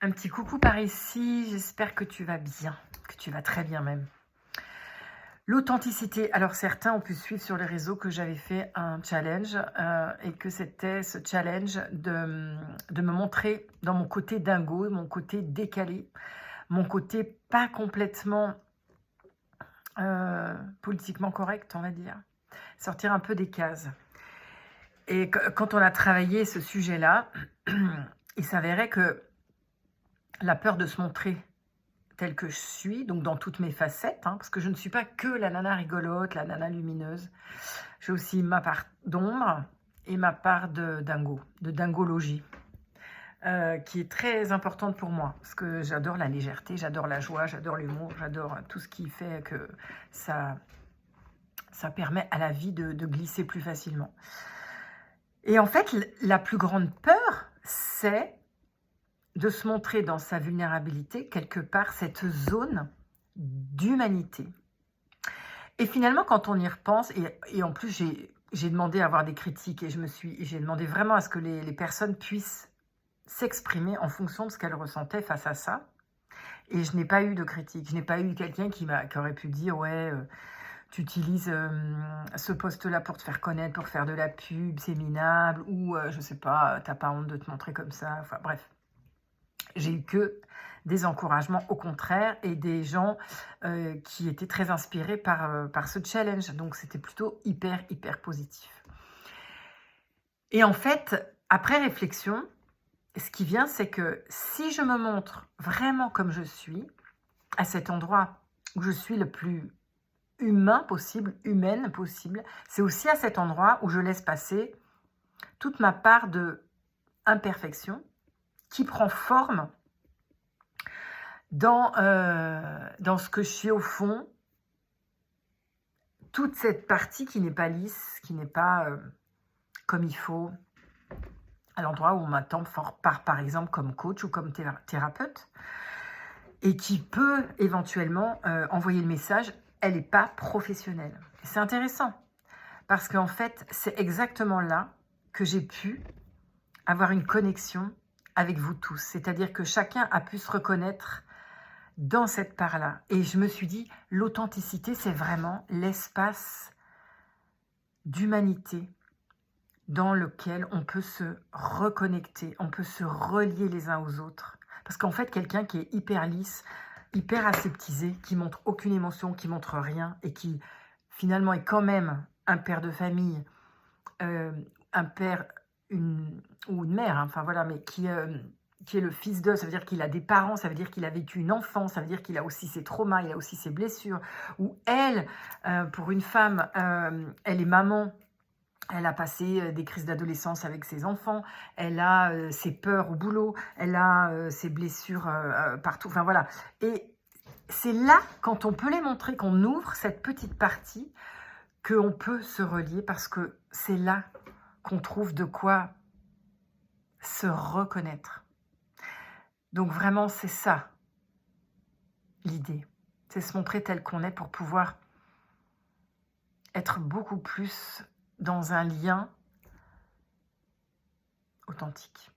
Un petit coucou par ici, j'espère que tu vas bien, que tu vas très bien même. L'authenticité, alors certains ont pu suivre sur les réseaux que j'avais fait un challenge et que c'était ce challenge de me montrer dans mon côté dingo, mon côté décalé, mon côté pas complètement politiquement correct, on va dire, sortir un peu des cases. Et quand on a travaillé ce sujet-là, il s'avérait que la peur de se montrer telle que je suis, donc dans toutes mes facettes, parce que je ne suis pas que la nana rigolote, la nana lumineuse. J'ai aussi ma part d'ombre et ma part de dingo, de dingologie, qui est très importante pour moi, parce que j'adore la légèreté, j'adore la joie, j'adore l'humour, j'adore tout ce qui fait que ça permet à la vie de glisser plus facilement. Et en fait, la plus grande peur, c'est de se montrer dans sa vulnérabilité, quelque part, cette zone d'humanité. Et finalement, quand on y repense, et en plus, j'ai demandé à avoir des critiques, et j'ai demandé vraiment à ce que les personnes puissent s'exprimer en fonction de ce qu'elles ressentaient face à ça. Et je n'ai pas eu de critique. Je n'ai pas eu quelqu'un qui aurait pu dire « Ouais, tu utilises ce poste-là pour te faire connaître, pour faire de la pub, c'est minable. » Ou je sais pas, t'as pas honte de te montrer comme ça. Enfin bref. J'ai eu que des encouragements au contraire et des gens qui étaient très inspirés par ce challenge. Donc, c'était plutôt hyper positif. Et en fait, après réflexion, ce qui vient, c'est que si je me montre vraiment comme je suis, à cet endroit où je suis le plus humain possible, humaine possible, c'est aussi à cet endroit où je laisse passer toute ma part de imperfection qui prend forme dans ce que je suis au fond, toute cette partie qui n'est pas lisse, qui n'est pas comme il faut, à l'endroit où on m'attend par exemple comme coach ou comme thérapeute, et qui peut éventuellement envoyer le message, elle n'est pas professionnelle. C'est intéressant, parce qu'en fait, c'est exactement là que j'ai pu avoir une connexion avec vous tous. C'est-à-dire que chacun a pu se reconnaître dans cette part-là. Et je me suis dit, l'authenticité, c'est vraiment l'espace d'humanité dans lequel on peut se reconnecter, on peut se relier les uns aux autres. Parce qu'en fait, quelqu'un qui est hyper lisse, hyper aseptisé, qui montre aucune émotion, qui montre rien, et qui finalement est quand même un père de famille, un père ou une mère, enfin voilà, mais qui est le fils d'eux, ça veut dire qu'il a des parents, ça veut dire qu'il a vécu une enfance, ça veut dire qu'il a aussi ses traumas, il a aussi ses blessures. Ou elle, pour une femme, elle est maman, elle a passé des crises d'adolescence avec ses enfants, elle a ses peurs au boulot, elle a ses blessures partout, enfin voilà. Et c'est là, quand on peut les montrer, qu'on ouvre cette petite partie, qu'on peut se relier, parce que c'est là qu'on trouve de quoi se reconnaître. Donc vraiment, c'est ça, l'idée. C'est se montrer tel qu'on est pour pouvoir être beaucoup plus dans un lien authentique.